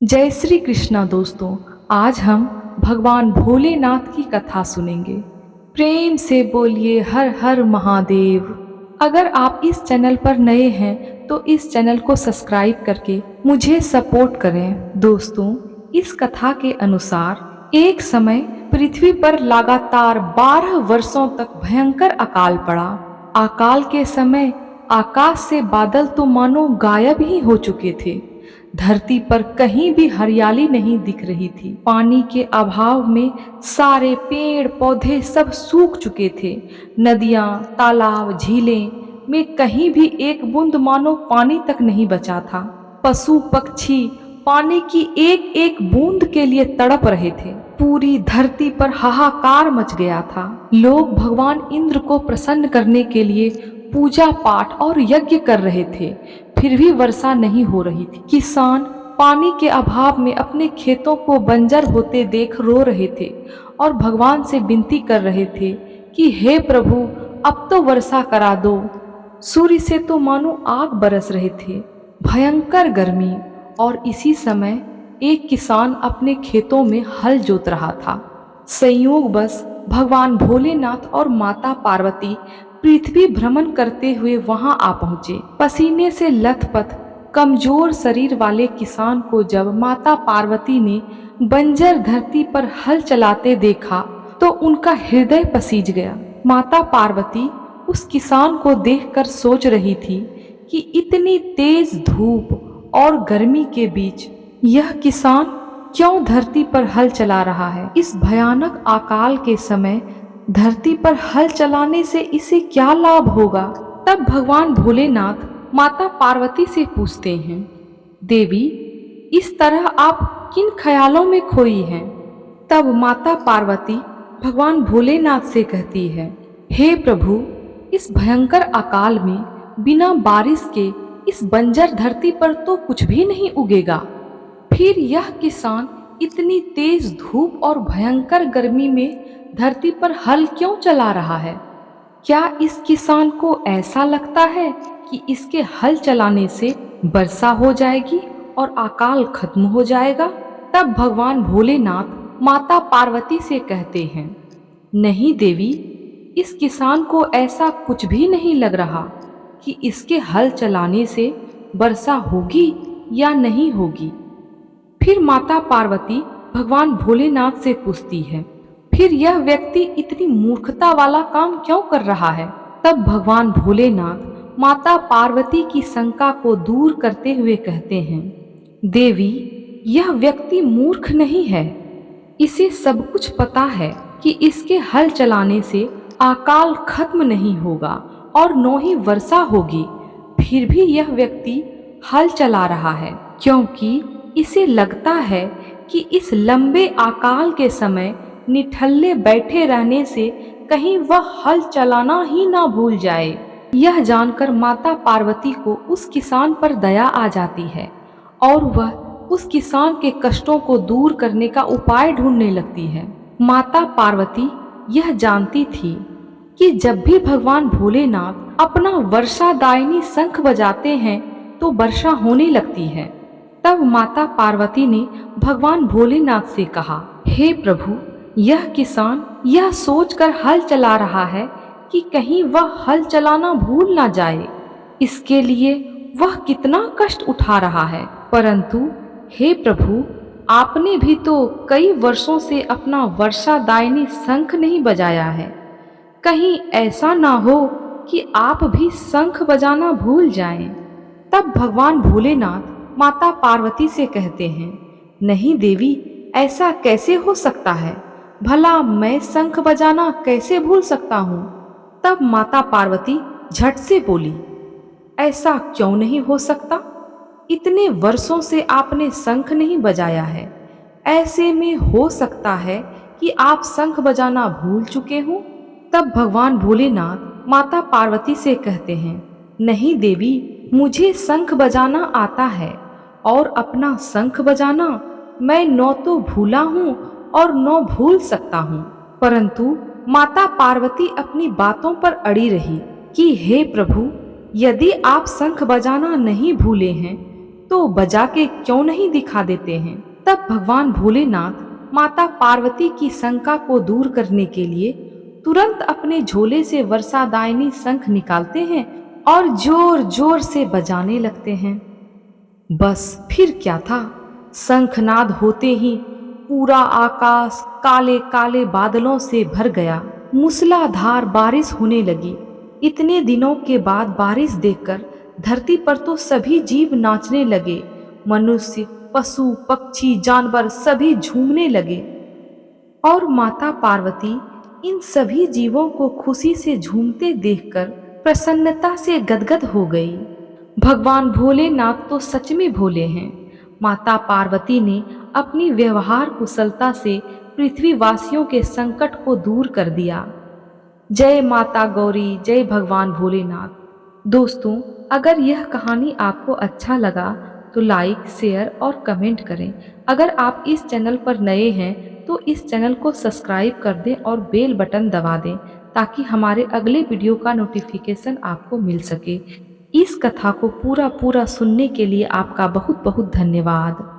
जय श्री कृष्णा दोस्तों। आज हम भगवान भोलेनाथ की कथा सुनेंगे। प्रेम से बोलिए हर हर महादेव। अगर आप इस चैनल पर नए हैं तो इस चैनल को सब्सक्राइब करके मुझे सपोर्ट करें। दोस्तों, इस कथा के अनुसार एक समय पृथ्वी पर लगातार 12 वर्षों तक भयंकर अकाल पड़ा। अकाल के समय आकाश से बादल तो मानो गायब ही हो चुके थे। धरती पर कहीं भी हरियाली नहीं दिख रही थी। पानी के अभाव में सारे पेड़ पौधे सब सूख चुके थे। नदियां, तालाब, झीलें में कहीं भी एक बूंद मानो पानी तक नहीं बचा था। पशु पक्षी पानी की एक एक बूंद के लिए तड़प रहे थे। पूरी धरती पर हाहाकार मच गया था। लोग भगवान इंद्र को प्रसन्न करने के लिए पूजा पाठ और यज्ञ कर रहे थे, फिर भी वर्षा नहीं हो रही थी। किसान पानी के अभाव में अपने खेतों को बंजर होते देख रो रहे थे और भगवान से विनती कर रहे थे कि हे प्रभु, अब तो वर्षा करा दो। सूर्य से तो मानो आग बरस रहे थे, भयंकर गर्मी। और इसी समय एक किसान अपने खेतों में हल जोत रहा था। संयोग बस भगवान भोलेनाथ और माता पार्वती पृथ्वी भ्रमण करते हुए वहां आ पहुंचे। पसीने से लथपथ कमजोर शरीर वाले किसान को जब माता पार्वती ने बंजर धरती पर हल चलाते देखा तो उनका हृदय पसीज गया। माता पार्वती उस किसान को देखकर सोच रही थी कि इतनी तेज धूप और गर्मी के बीच यह किसान क्यों धरती पर हल चला रहा है। इस भयानक अकाल के समय धरती पर हल चलाने से इसे क्या लाभ होगा। तब भगवान भोलेनाथ माता पार्वती से पूछते हैं, देवी, इस तरह आप किन ख्यालों में खोई हैं। तब माता पार्वती भगवान भोलेनाथ से कहती है, हे प्रभु, इस भयंकर अकाल में बिना बारिश के इस बंजर धरती पर तो कुछ भी नहीं उगेगा। फिर यह किसान इतनी तेज धूप और भयंकर गर्मी में धरती पर हल क्यों चला रहा है। क्या इस किसान को ऐसा लगता है कि इसके हल चलाने से वर्षा हो जाएगी और अकाल खत्म हो जाएगा। तब भगवान भोलेनाथ माता पार्वती से कहते हैं, नहीं देवी, इस किसान को ऐसा कुछ भी नहीं लग रहा कि इसके हल चलाने से वर्षा होगी या नहीं होगी। फिर माता पार्वती भगवान भोलेनाथ से पूछती है, फिर यह व्यक्ति इतनी मूर्खता वाला काम क्यों कर रहा है। तब भगवान भोलेनाथ माता पार्वती की शंका को दूर करते हुए कहते हैं, देवी, यह व्यक्ति मूर्ख नहीं है। इसे सब कुछ पता है कि इसके हल चलाने से अकाल खत्म नहीं होगा और न ही वर्षा होगी। फिर भी यह व्यक्ति हल चला रहा है क्योंकि इसे लगता है कि इस लंबे अकाल के समय निठल्ले बैठे रहने से कहीं वह हल चलाना ही ना भूल जाए। यह जानकर माता पार्वती को उस किसान पर दया आ जाती है और वह उस किसान के कष्टों को दूर करने का उपाय ढूंढने लगती है। माता पार्वती यह जानती थी कि जब भी भगवान भोलेनाथ अपना वर्षादायिनी शंख बजाते हैं तो वर्षा होने लगती है। तब माता पार्वती ने भगवान भोलेनाथ से कहा, हे प्रभु, यह किसान यह सोचकर हल चला रहा है कि कहीं वह हल चलाना भूल ना जाए। इसके लिए वह कितना कष्ट उठा रहा है। परंतु हे प्रभु, आपने भी तो कई वर्षों से अपना वर्षादायिनी शंख नहीं बजाया है। कहीं ऐसा ना हो कि आप भी शंख बजाना भूल जाएं। तब भगवान भोलेनाथ माता पार्वती से कहते हैं, नहीं देवी, ऐसा कैसे हो सकता है। भला मैं शंख बजाना कैसे भूल सकता हूँ। तब माता पार्वती झट से बोली, ऐसा क्यों नहीं हो सकता। इतने वर्षों से आपने शंख नहीं बजाया है। ऐसे में हो सकता है कि आप शंख बजाना भूल चुके हों। तब भगवान भोलेनाथ माता पार्वती से कहते हैं, नहीं देवी, मुझे शंख बजाना आता है और अपना शंख बजाना मैं न तो भूला हूँ और न भूल सकता हूँ। परंतु माता पार्वती अपनी बातों पर अड़ी रही कि हे प्रभु, यदि आप शंख बजाना नहीं भूले हैं तो बजा के क्यों नहीं दिखा देते हैं। तब भगवान भोलेनाथ माता पार्वती की शंका को दूर करने के लिए तुरंत अपने झोले से वर्षादायिनी शंख निकालते हैं और जोर जोर से बजाने लगते हैं। बस फिर क्या था, शंखनाद होते ही पूरा आकाश काले काले बादलों से भर गया। मूसलाधार बारिश होने लगी। इतने दिनों के बाद बारिश देखकर धरती पर तो सभी जीव नाचने लगे। मनुष्य, पशु, पक्षी, जानवर सभी झूमने लगे और माता पार्वती इन सभी जीवों को खुशी से झूमते देखकर प्रसन्नता से गदगद हो गई। भगवान भोलेनाथ तो सच में भोले हैं। माता पार्वती ने अपनी व्यवहार कुशलता से पृथ्वीवासियों के संकट को दूर कर दिया। जय माता गौरी, जय भगवान भोलेनाथ। दोस्तों, अगर यह कहानी आपको अच्छा लगा तो लाइक, शेयर और कमेंट करें। अगर आप इस चैनल पर नए हैं तो इस चैनल को सब्सक्राइब कर दें और बेल बटन दबा दें ताकि हमारे अगले वीडियो का नोटिफिकेशन आपको मिल सके। इस कथा को पूरा सुनने के लिए आपका बहुत बहुत धन्यवाद।